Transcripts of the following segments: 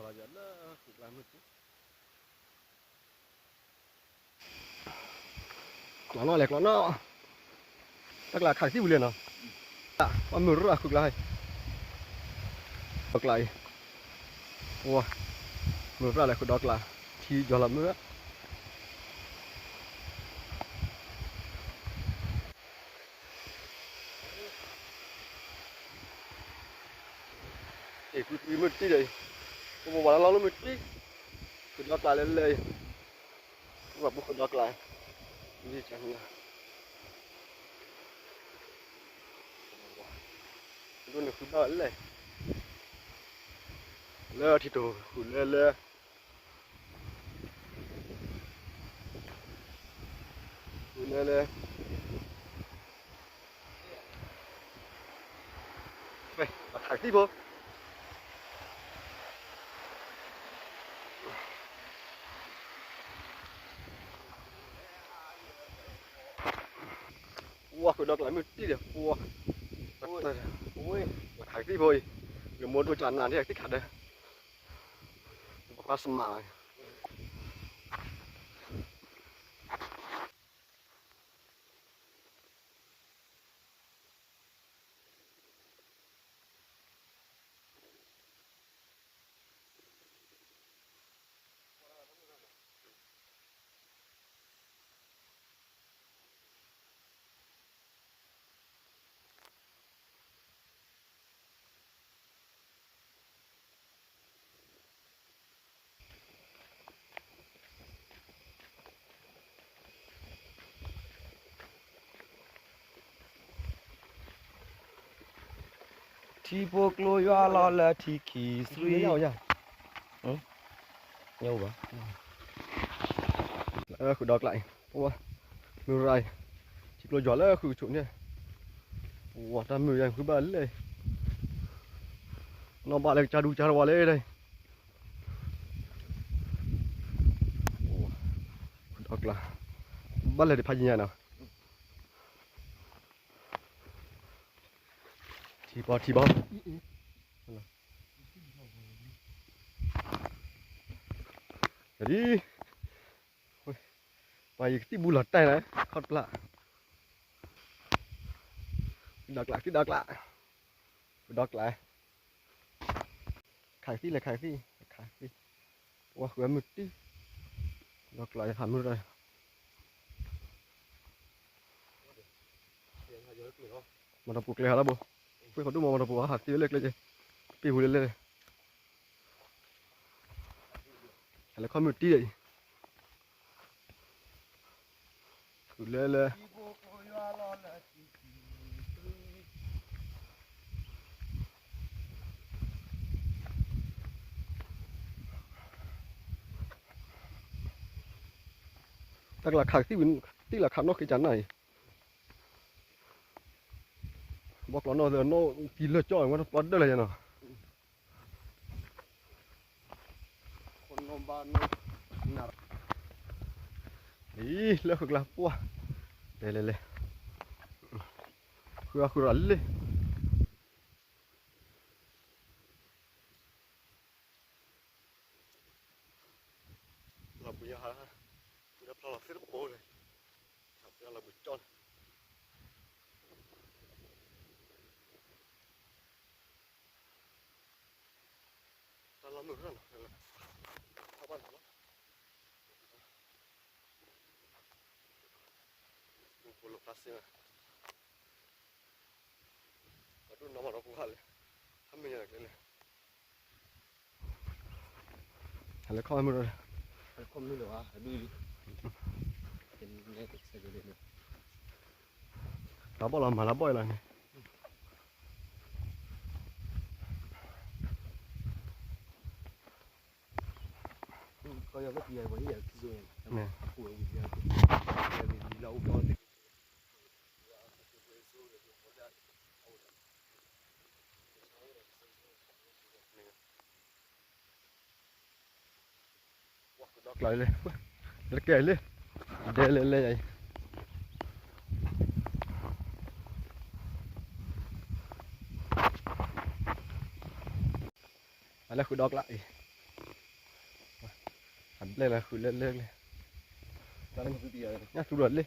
Rồi giờ nó cực làm được chứ. Nó lẹt nó chắc là khai xí liền à. Con mưa rất là cực lại. Cực lại. Wow. Mưa ra lại cực đọt là thì giờ là mưa. Để cứ mưa tí đây. Một bảo nó mưa tí. Cực đọt lại lên lên. Và bốc cực đọt lại. Đi chẳng là. Luôn được cực đọt lên. Lơ thì tù lơ lơ. Lơ lơ. Vậy, thẳng tí vô. Wow, cực đọt lại mưa tí được. Wow. Ôi, thẳng tí vô. Người muốn tôi chọn làm thế thích hạt đây. Qua sầm mạ. Thì buộc lôi vào lo là thì kỳ suy Nhau nha. nhau hả? Khử đọt lại. Wow. Mưa rai. Chỉ lo gió là khử chỗ nha. Wow, ta mưa này cứ bẩn đây. Nó bảo là cha đu cha vào đây đây. Khử đọt là bắt lại để phá gì nhà nào. Thì bao. Đi. Mày cái bu lật tay này, khót lạ. Cái đọt lại. Khai phi. Wow, gue mực tí. Đọt lại hẳn mưa rồi. Mà đập cuộc lẻ đó bố. Quay khỏi đúng mà đập cuộc hạt tí lệch lên chứ. Pi hù lên. Hay là con mực tí vậy. Lên. Chắc là khạc tí là khạc nó cái chắn này. Bọc nó giờ nó tí lơ cho nó bắn đây là nào. Con nó ban nó. Ý, lơ cực là wow. Lên. Khứa rắn lên. Là bây giờ hả? Bây giờ là phết bố này. Bây giờ là bụi tròn. Ta làm được rồi. Sao bạn hả? Một bộ lục phát này. Nó mà nó cũng hẳn. Hẳn mình nhạc lên này. Hẳn là coi mưa rồi. Không nữa hả? Đi. Nghe cái xe đi. Lá bỏ làm mà lá bòi là này. Coi như cái gì vậy vậy rồi. Nè. Cuối giờ thì lâu đó thì Đọt lại lên. Nó kề lên. Đê lên vậy. Là khử đọt lại. hẳn lên là khử lên lên này ta lấy cái gì à nhá chú luật lên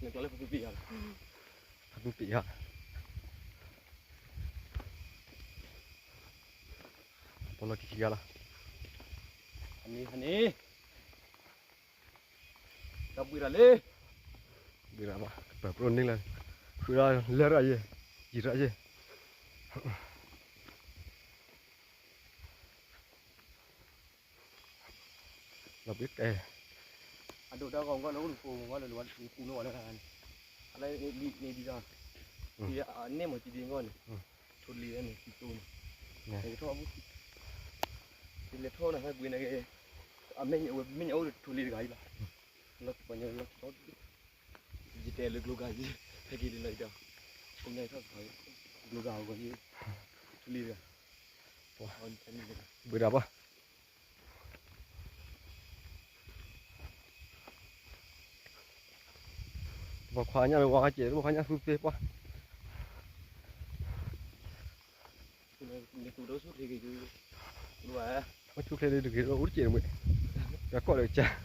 này ta lấy cái gì à hẳn tỉ hả tôi là cái kia là anh đi đập bự ra lên đi ra mà bờ bồn ninh là khử ra lên ra gì ra gì là biết cái anh đồ đó còn có nấu được phù có được luôn phù nấu được anh anh lấy đi ra thì anh nem một chỉ đi ngon thôn lì này chỉ tồn cái thô thì lấy thô này hay bữa này mình nhậu được thôn lì cái là nó bao nhiêu nó chỉ tè lực lúa gì hay gì này đâu hôm nay thôi phải lúa gạo còn như thôn lì rồi bữa đó ba vào khoa nhà vào chế vào khoa nhà phun phê quá cái tủ đó suốt thì cái lúa có chút lên được cái út chế được vậy đã có được chả